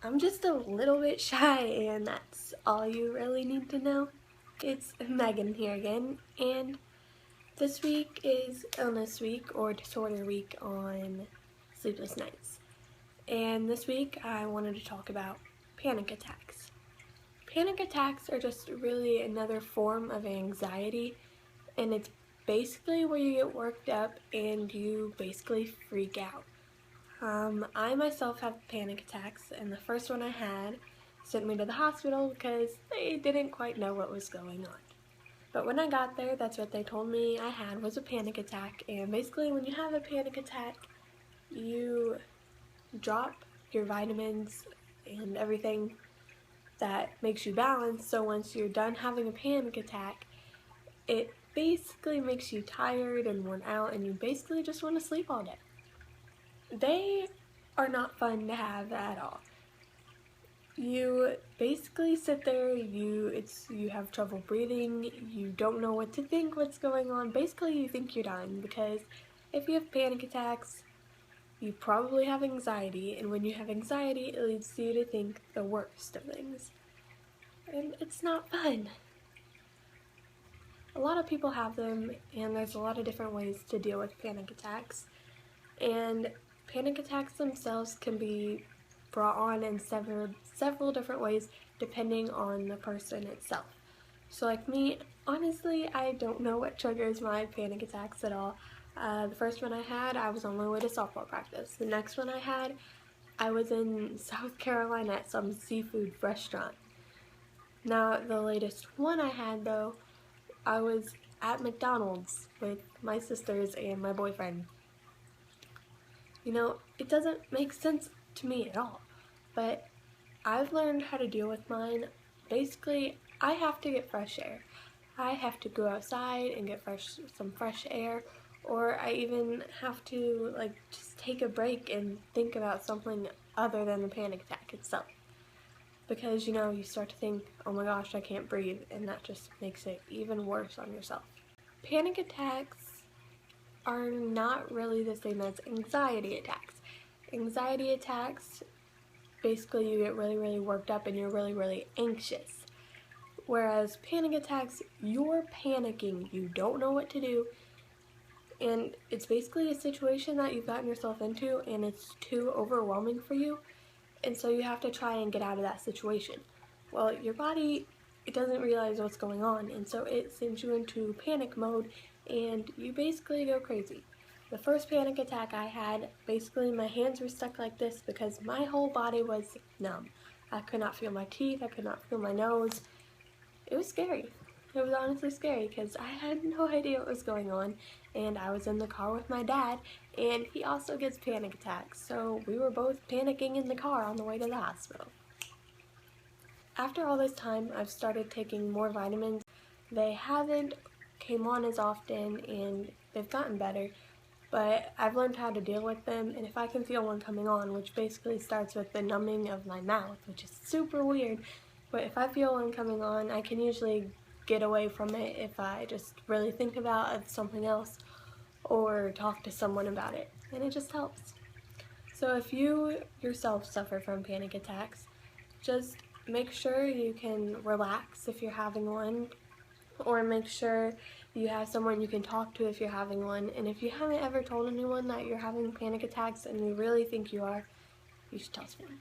I'm just a little bit shy, and that's all you really need to know. It's Megan here again, and this week is Illness Week or Disorder Week on Sleepless Nights. And this week I wanted to talk about panic attacks. Panic attacks are just really another form of anxiety, and it's basically where you get worked up and you basically freak out. I myself have panic attacks, and the first one I had sent me to the hospital because they didn't quite know what was going on. But when I got there, that's what they told me I had was a panic attack, and basically when you have a panic attack, you drop your vitamins and everything that makes you balance, so once you're done having a panic attack, it basically makes you tired and worn out, and you basically just want to sleep all day. They are not fun to have at all. You basically sit there, you have trouble breathing, you don't know what to think, what's going on. Basically, you think you're dying because if you have panic attacks, you probably have anxiety, and when you have anxiety, it leads you to think the worst of things. And it's not fun. A lot of people have them, and there's a lot of different ways to deal with panic attacks. And panic attacks themselves can be brought on in several different ways depending on the person itself. So like me, honestly, I don't know what triggers my panic attacks at all. The first one I had, I was on my way to softball practice. The next one I had, I was in South Carolina at some seafood restaurant. Now, the latest one I had, though, I was at McDonald's with my sisters and my boyfriend. You know, it doesn't make sense to me at all, but I've learned how to deal with mine. Basically, I have to get fresh air. I have to go outside and get some fresh air, or I even have to just take a break and think about something other than the panic attack itself. Because you start to think, oh my gosh, I can't breathe, and that just makes it even worse on yourself. Panic attacks are not really the same as anxiety attacks. Anxiety attacks, basically you get really, really worked up and you're really, really anxious. Whereas panic attacks, you're panicking, you don't know what to do, and it's basically a situation that you've gotten yourself into and it's too overwhelming for you, and so you have to try and get out of that situation. Well, your body, it doesn't realize what's going on, and so it sends you into panic mode, and you basically go crazy. The first panic attack I had, basically my hands were stuck like this because my whole body was numb. I could not feel my teeth, I could not feel my nose. It was scary. It was honestly scary because I had no idea what was going on, and I was in the car with my dad, and he also gets panic attacks, so we were both panicking in the car on the way to the hospital. After all this time, I've started taking more vitamins. They haven't came on as often, and they've gotten better, but I've learned how to deal with them, and if I can feel one coming on, which basically starts with the numbing of my mouth, which is super weird, but if I feel one coming on, I can usually get away from it if I just really think about something else or talk to someone about it, and it just helps. So if you yourself suffer from panic attacks, just make sure you can relax if you're having one, or make sure you have someone you can talk to if you're having one. And if you haven't ever told anyone that you're having panic attacks and you really think you are, you should tell someone.